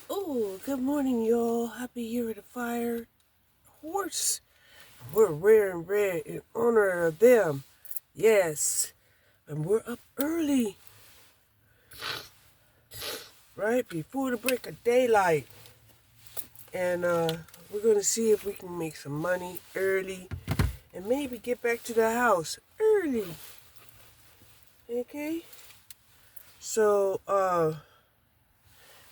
Oh, good morning, y'all. Happy Year of the Fire Horse. We're wearing red in honor of them. Yes. And we're up early, right? Before the break of daylight. And we're going to see if we can make some money early and maybe get back to the house early. Okay? So,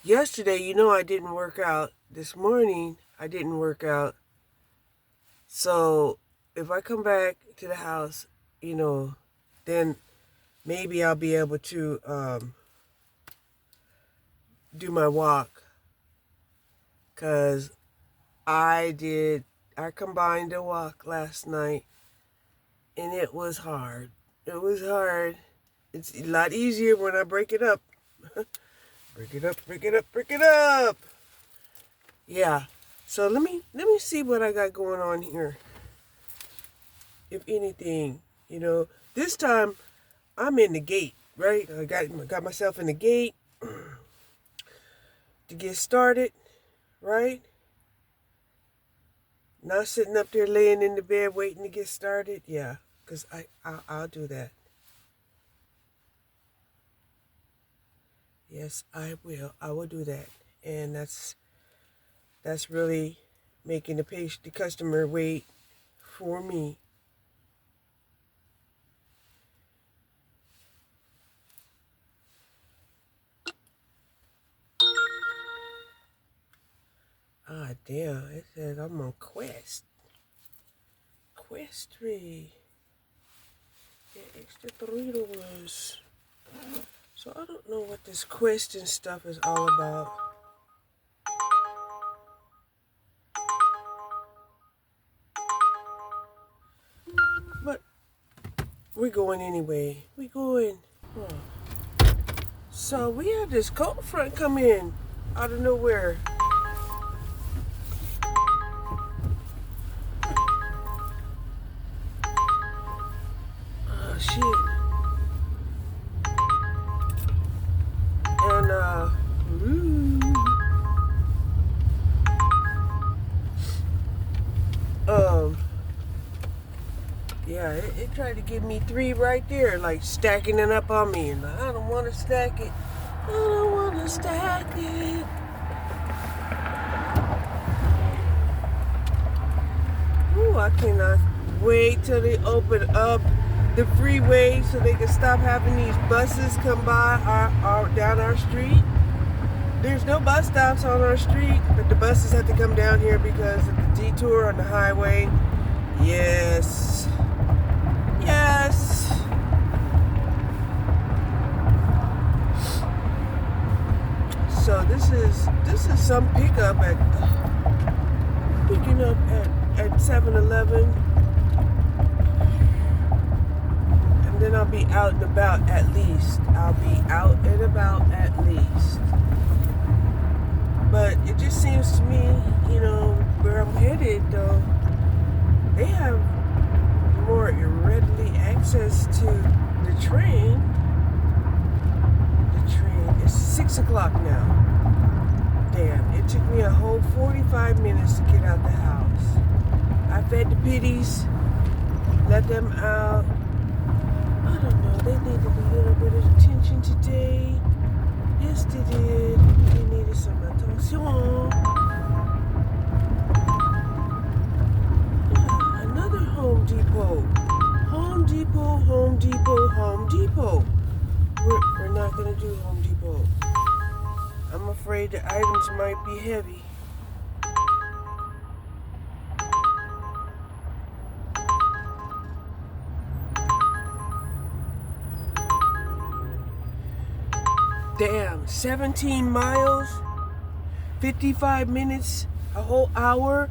yesterday, I didn't work out. This morning, I didn't work out. So if I come back to the house, then maybe I'll be able to do my walk. Because I combined the walk last night and it was hard. It was hard. It's a lot easier when I break it up. Break it up, break it up, break it up. Yeah. So let me see what I got going on here. If anything, this time I'm in the gate, right? I got myself in the gate to get started, right? Not sitting up there laying in the bed waiting to get started. Yeah, because I'll do that. Yes, I will. I will do that. And that's really making the customer wait for me. Ah, damn. It says I'm on Quest. Quest 3. Yeah, extra $3. So I don't know what this Quest and stuff is all about. But we're going anyway. We're going. Oh. So we had this cold front come in out of nowhere. Oh shit. And yeah, it tried to give me 3 right there, like stacking it up on me. And I don't want to stack it. I don't want to stack it. Ooh, I cannot wait till they open up the freeway so they can stop having these buses come by down our street. There's no bus stops on our street, but the buses have to come down here because of the detour on the highway. Yes. Yes. So this is some picking up at 7-Eleven, and then I'll be out and about at least. I'll be out and about at least. But it just seems to me, where I'm headed though, they have more readily access to the train. The train is 6 o'clock now. Damn, it took me a whole 45 minutes to get out the house. I fed the pitties, let them out. I don't know, they needed a little bit of attention today. Yes, they did. They needed some attention. Yeah, another Home Depot. Home Depot, Home Depot, Home Depot. We're not going to do Home Depot. I'm afraid the items might be heavy. Damn, 17 miles, 55 minutes, a whole hour,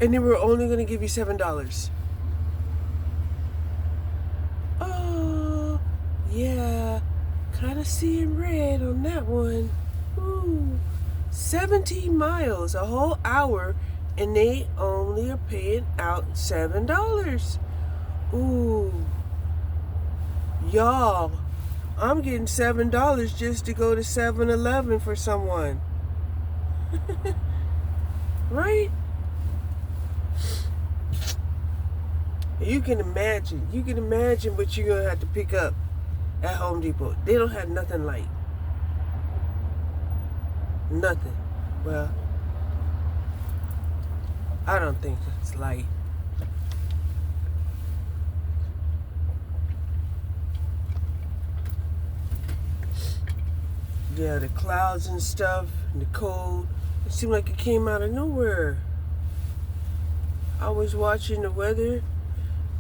and they were only going to give you $7. Oh, yeah, kind of seeing red on that one. Ooh, 17 miles, a whole hour, and they only are paying out $7. Ooh, y'all. I'm getting $7 just to go to 7-Eleven for someone. Right? You can imagine what you're going to have to pick up at Home Depot. They don't have nothing light. Nothing. Well, I don't think it's light. Yeah, the clouds and stuff, and the cold. It seemed like it came out of nowhere. I was watching the weather,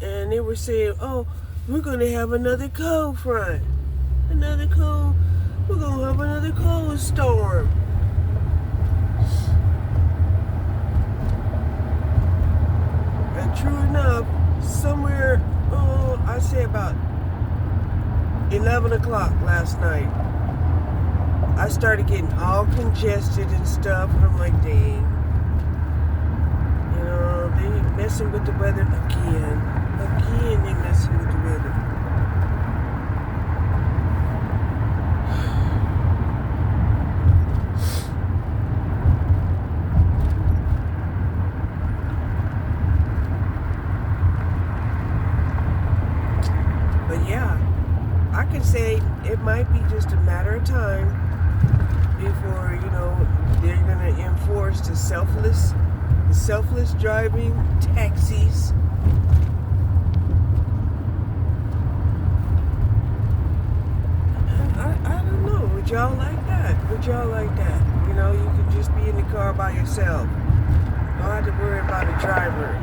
and they were saying, oh, we're going to have another cold front. We're going to have another cold storm. And true enough, somewhere, I say about 11 o'clock last night, I started getting all congested and stuff, and I'm like, dang. You know, they messing with the weather again. Again, they messing with the weather. But yeah, I can say it might be just a matter of time before, you know, they're going to enforce the selfless driving taxis. I don't know. Would y'all like that? Would y'all like that? You know, you can just be in the car by yourself. Don't have to worry about a driver.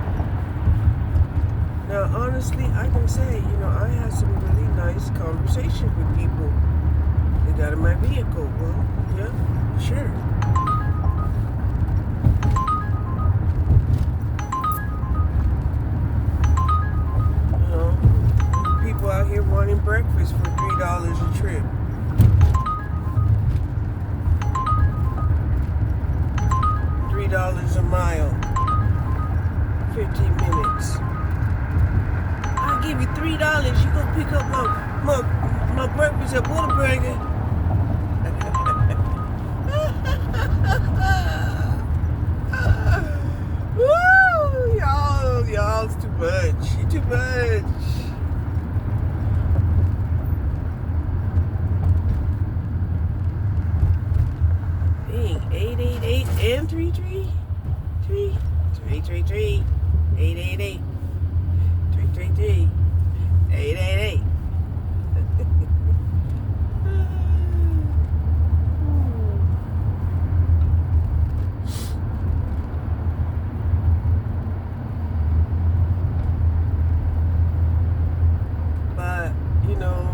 Now, honestly, I can say, you know, I had some really nice conversations with people that got in my vehicle. Well, yeah, sure. You know, people out here wanting breakfast for $3 a trip. $3 a mile. 15 minutes. I'll give you $3. You go pick up my breakfast at Whataburger. Woo! Y'all's too much. You too much. Dang, 888 and 33? 333 888 333 888. But, you know,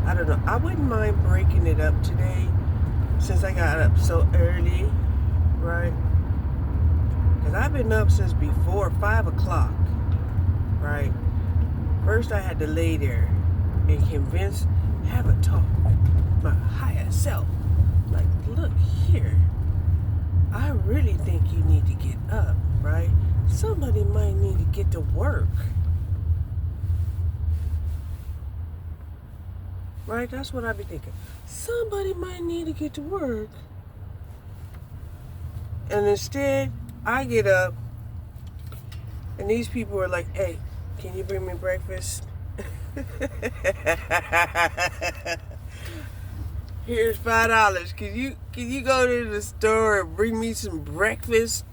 I don't know. I wouldn't mind breaking it up today since I got up so early, right? Because I've been up since before 5 o'clock, right? First I had to lay there and have a talk with my higher self. Like, look here, I really think you need to get up, right? Somebody might need to get to work. Right? That's what I be thinking. Somebody might need to get to work. And instead, I get up, and these people are like, hey, can you bring me breakfast? Here's $5. Can you go to the store and bring me some breakfast?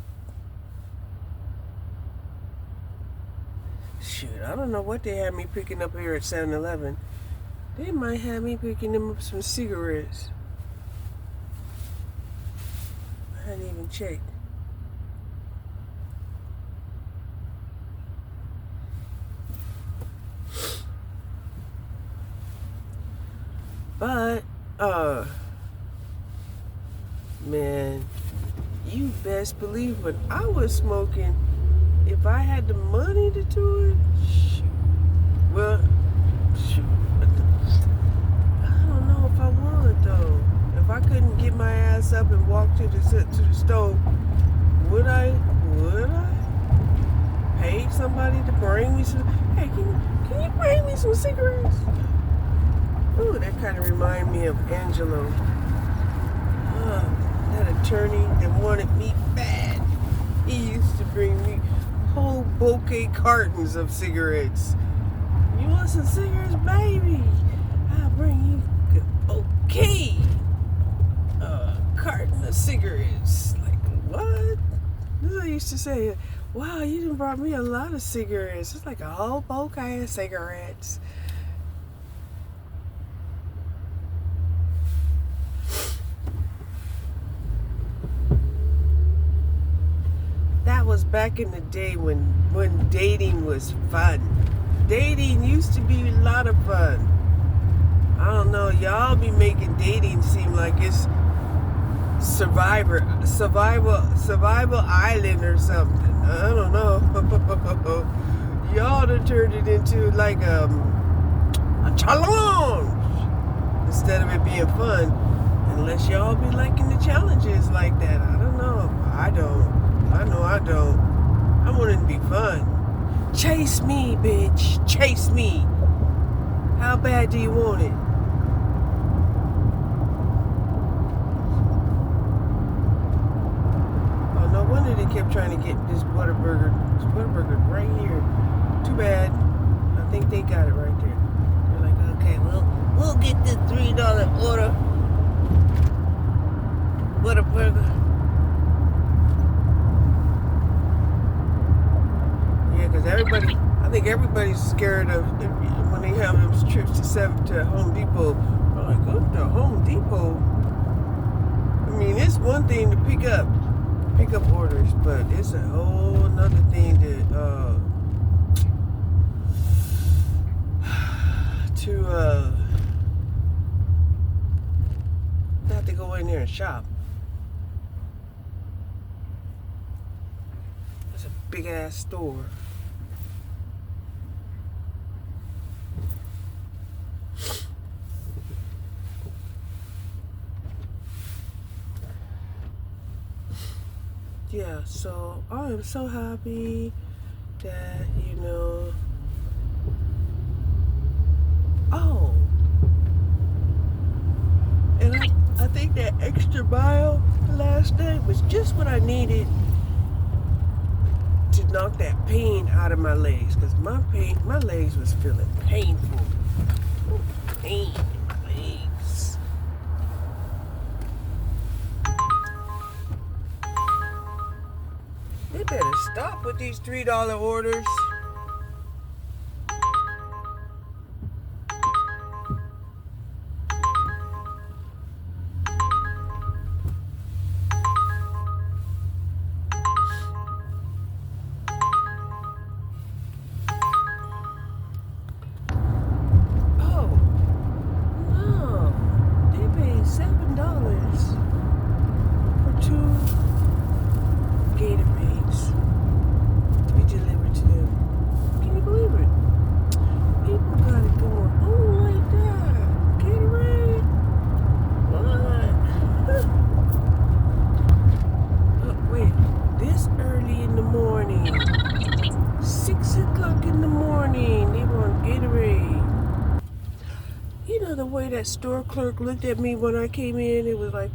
Shoot, I don't know what they had me picking up here at 7-Eleven. They might have me picking them up some cigarettes. I hadn't even checked. But, man, you best believe when I was smoking, if I had the money to do it, shoot. Well, shoot. I don't know if I would, though. If I couldn't get my ass up and walk to the stove, would I pay somebody to bring me some? Hey, can you bring me some cigarettes? Ooh, that kind of remind me of Angelo. That attorney that wanted me bad. He used to bring me whole bouquet cartons of cigarettes. You want some cigarettes, baby? I'll bring you a bouquet. Carton of cigarettes. Like, what? This is what I used to say. Wow, you done brought me a lot of cigarettes. It's like a whole bouquet of cigarettes. That was back in the day when dating was fun. Dating used to be a lot of fun. I don't know, y'all be making dating seem like it's survival island or something. I don't know. Y'all done turned it into like a challenge instead of it being fun. Unless y'all be liking the challenges like that. I don't know. I don't. I know I don't. I want it to be fun. Chase me, bitch. Chase me. How bad do you want it? Oh, no wonder they kept trying to get this Whataburger. This Whataburger right here. Too bad. I think they got it right there. They're like, okay, we'll get this $3 order. Whataburger. Because I think everybody's scared of when they have those trips to Home Depot. I'm like, go to Home Depot. I mean, it's one thing to pick up orders, but it's a whole another thing to have to go in there and shop. It's a big ass store. Yeah, so I am so happy that, oh, and I think that extra mile last night was just what I needed to knock that pain out of my legs, because my legs was feeling painful. Pain in my legs. They better stop with these $3 orders. The way that store clerk looked at me when I came in, it was like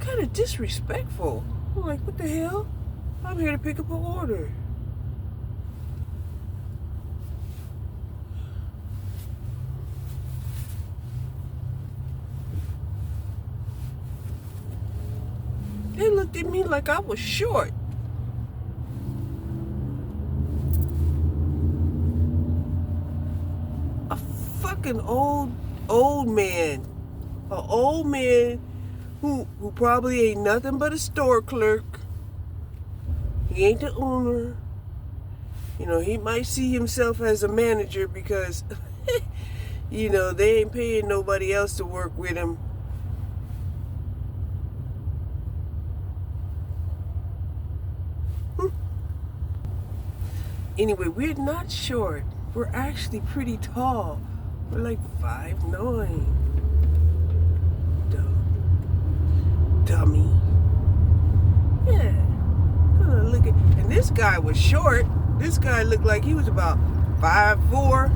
kind of disrespectful. I'm like, what the hell? I'm here to pick up an order. They looked at me like I was short. A fucking old man. An old man who probably ain't nothing but a store clerk. He ain't the owner. He might see himself as a manager because, they ain't paying nobody else to work with him. Anyway, we're not short. We're actually pretty tall. We're like 5'9". Dummy. Yeah. Look at, and this guy was short. This guy looked like he was about 5'4".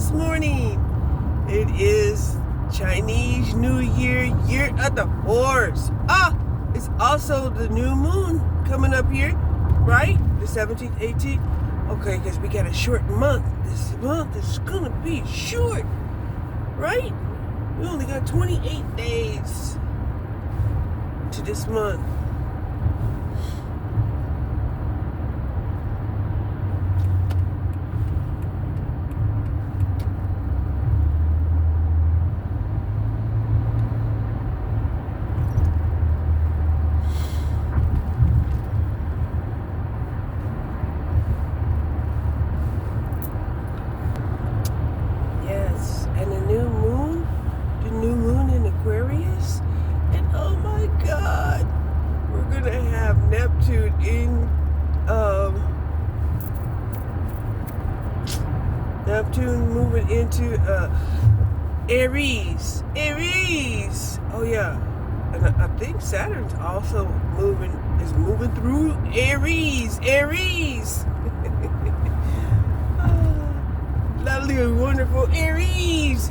this morning. It is Chinese New Year, Year of the Horse. It's also the new moon coming up here, right? The 17th, 18th. Okay, because we got a short month. This month is gonna be short, right? We only got 28 days to this month. And the new moon in Aquarius, and oh my God, we're gonna have Neptune in Neptune moving into Aries. Oh yeah, and I think Saturn's also is moving through Aries. Lovely and wonderful Aries.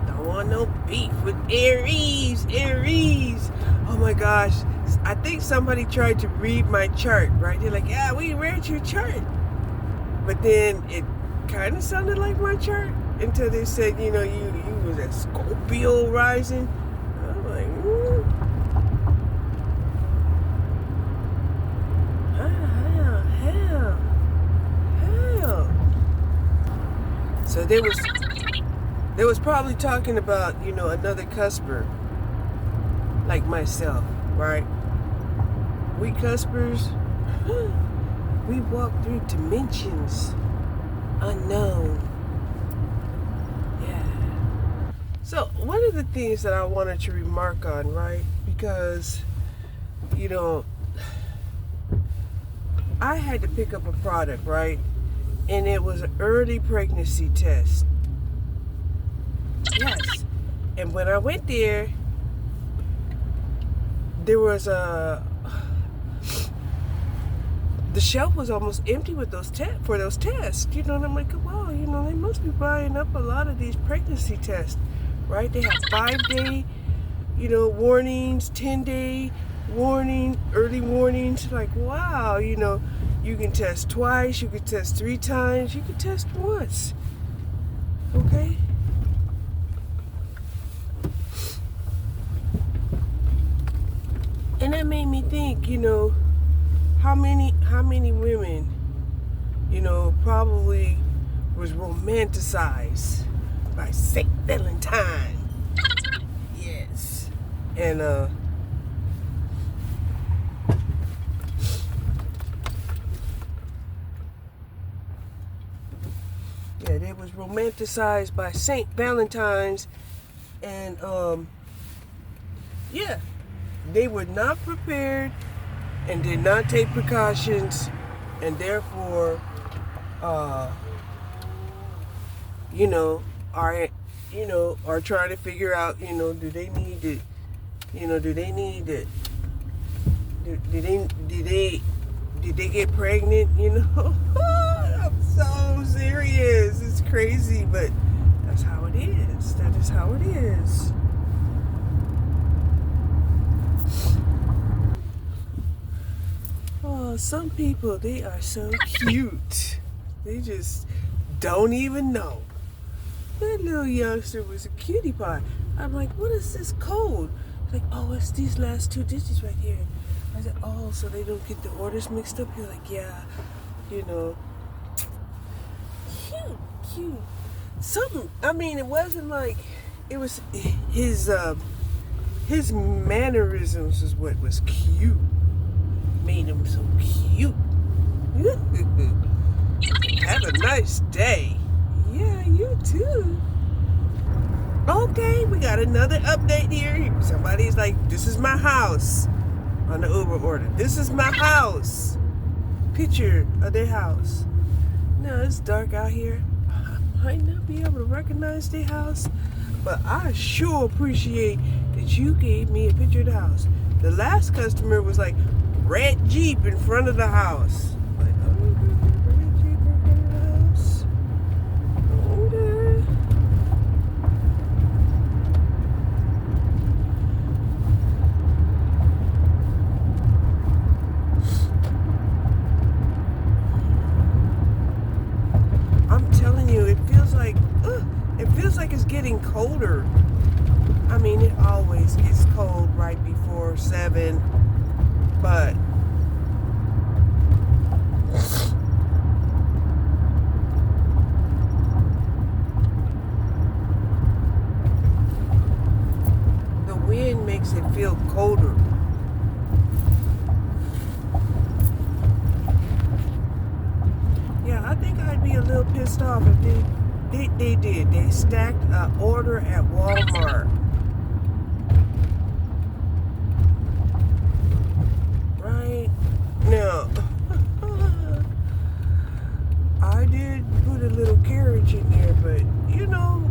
Don't want no beef with Aries. Oh my gosh. I think somebody tried to read my chart, right? They're like, yeah, we read your chart. But then it kind of sounded like my chart until they said, you was a Scorpio rising. I'm like, So they was probably talking about, another cusper like myself, right? We cuspers, we walk through dimensions unknown. Yeah. So one of the things that I wanted to remark on, right? Because, I had to pick up a product, right? And it was an early pregnancy test. Yes. And when I went there, there was the shelf was almost empty with those for those tests. And I'm like, wow, they must be buying up a lot of these pregnancy tests, right? They have 5-day, warnings, 10-day warning, early warnings. Like, wow, you can test twice, you can test 3 times, you can test once. Okay? And that made me think, how many women, probably was romanticized by Saint Valentine. Yes. And they was romanticized by Saint Valentine's, and they were not prepared and did not take precautions, and therefore are trying to figure out, do they need to, did they get pregnant, I'm so serious. It's crazy, but that's how it is. That is how it is. Oh, some people, they are so cute. They just don't even know. That little youngster was a cutie pie. I'm like, what is this code? Like, oh, it's these last 2 digits right here. I said, oh, so they don't get the orders mixed up? You're like, yeah, cute. Something, it wasn't like, it was his mannerisms is what was cute. Made him so cute. Have a nice day. Yeah, you too. Okay, we got another update here. Somebody's like, this is my house on the Uber order. This is my house. Picture of their house. No, it's dark out here. I might not be able to recognize their house, but I sure appreciate that you gave me a picture of the house. The last customer was like, red Jeep in front of the house. Like, like it's getting colder. I mean, it always gets cold right before 7, but the wind makes it feel colder. Yeah, I think I'd be a little pissed off if they did. They stacked an order at Walmart. Right? Now, I did put a little carriage in there, but you know,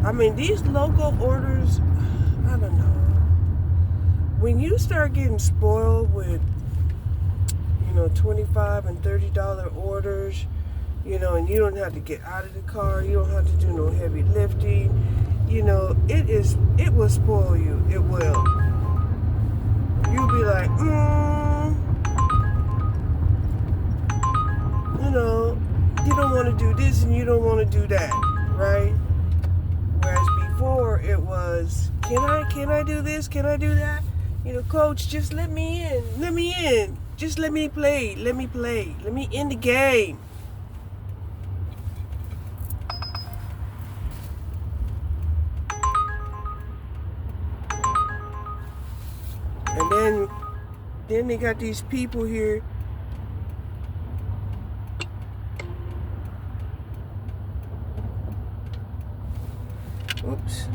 I mean, these local orders, I don't know. When you start getting spoiled with, $25 and $30 orders, and you don't have to get out of the car, you don't have to do no heavy lifting, it will spoil you. It will. You'll be like, you don't want to do this and you don't want to do that, right? Whereas before it was, can I do this? Can I do that? Coach, just let me in. Let me in. Just let me play. Let me play. Let me in the game. And then they got these people here. Oops.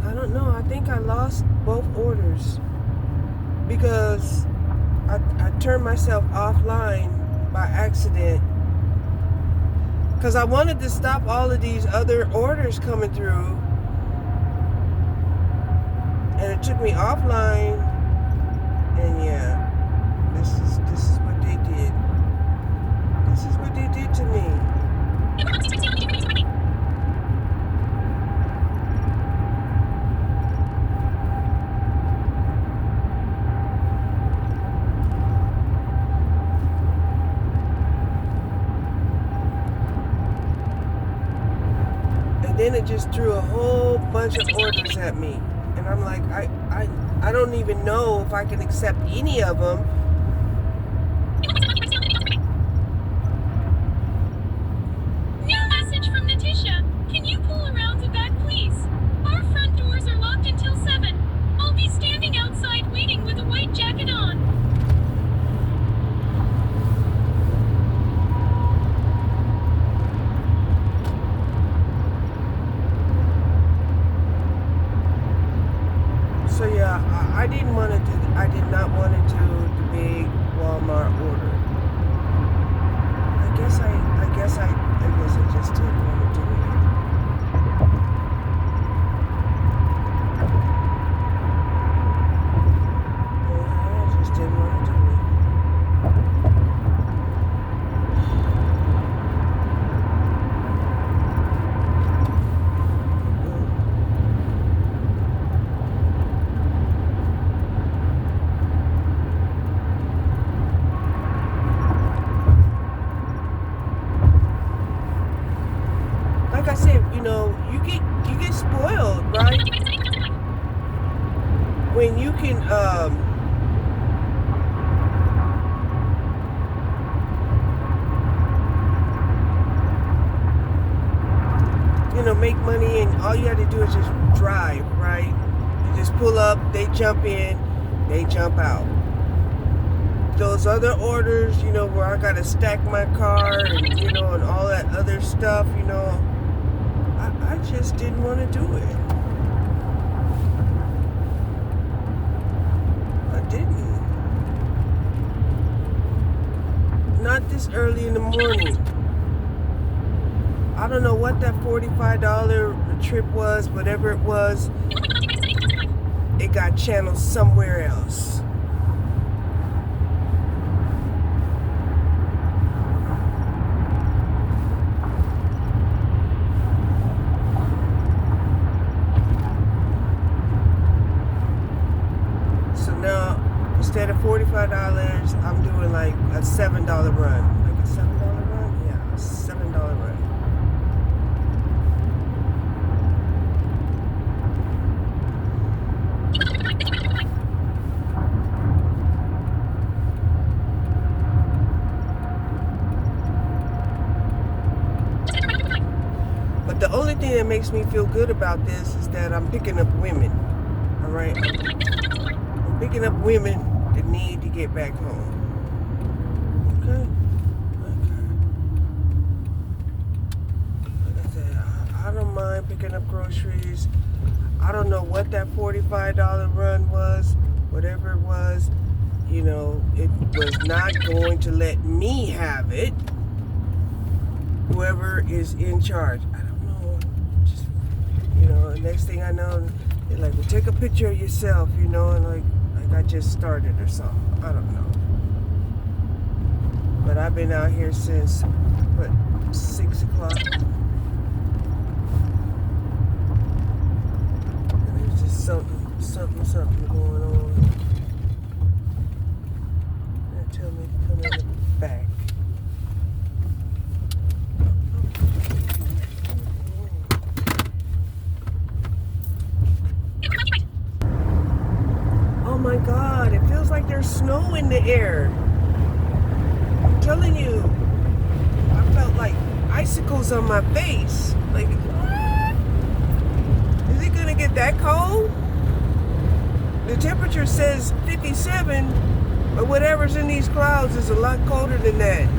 I don't know. I think I lost both orders because I turned myself offline by accident because I wanted to stop all of these other orders coming through, and it took me offline. And yeah, this is what they did. This is what they did to me. then it just threw a whole bunch of orders at me. And I'm like, I don't even know if I can accept any of them. New message from Natisha. Can you pull around the back, please? Our front doors are locked until 7. I'll be standing outside waiting with a white jacket on. So yeah, I didn't want to do. I did not want to do the big Walmart order. I guess I just didn't want to do it. Yeah, I just didn't want to do it. Like I said, you get spoiled, right? When you can make money, and all you have to do is just drive, right? You just pull up, they jump in, they jump out. Those other orders, where I gotta stack my car and all that other stuff, I just didn't want to do it. I didn't. Not this early in the morning. I don't know what that $45 trip was, whatever it was. It got channeled somewhere else. Instead of $45, I'm doing like a $7 run. Like a $7 run? Yeah, a $7 run. But the only thing that makes me feel good about this is that I'm picking up women. All right? I'm picking up women that need to get back home. Okay? Like I said, I don't mind picking up groceries. I don't know what that $45 run was. Whatever it was, it was not going to let me have it. Whoever is in charge. I don't know. Just, next thing I know, they're like, well, take a picture of yourself, and like I just started or something. I don't know. But I've been out here since, 6 o'clock. And there's just something going on. They tell me to come in the back. Oh my God, it feels like there's snow in the air. I'm telling you, I felt like icicles on my face. Like, what? Is it gonna get that cold? The temperature says 57, but whatever's in these clouds is a lot colder than that.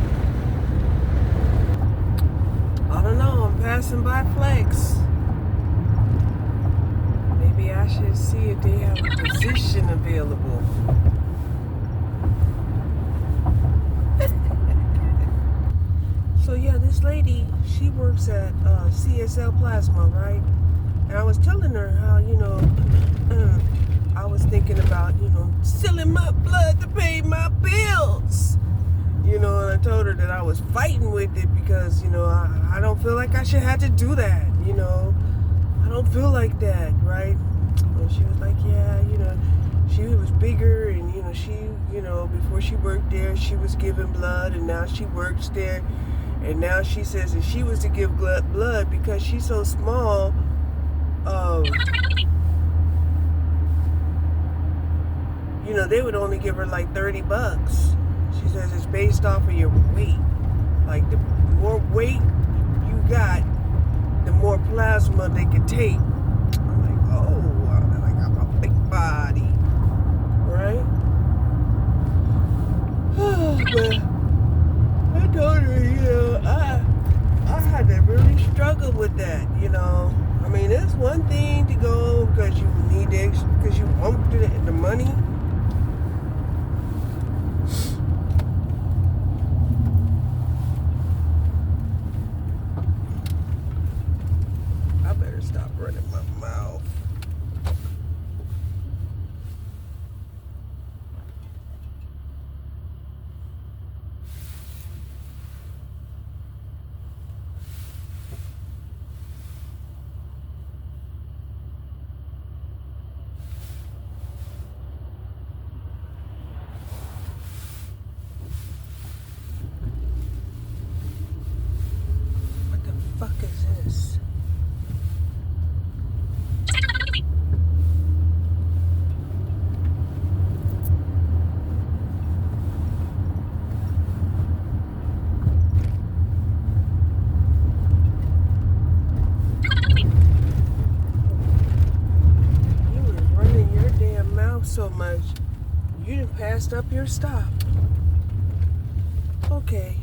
I don't know, I'm passing by Flex. Maybe I should see if they have a position available. So yeah, this lady, she works at CSL Plasma, right? And I was telling her how, I was thinking about, selling my blood to pay my bills. And I told her that I was fighting with it because, I don't feel like I should have to do that, I don't feel like that, right? And she was like, yeah, she was bigger and, she, before she worked there, she was giving blood and now she works there. And now she says if she was to give blood because she's so small, you know, they would only give her like $30. She says it's based off of your weight. Like the more weight you got, the more plasma they could take. I'm like, oh, I got my big body, right? But I told her, you know, I had to really struggle with that, you know. I mean, it's one thing to go because you need because you want the money. I better stop running my mouth. What the fuck is this? So much, you done passed up your stop. Okay.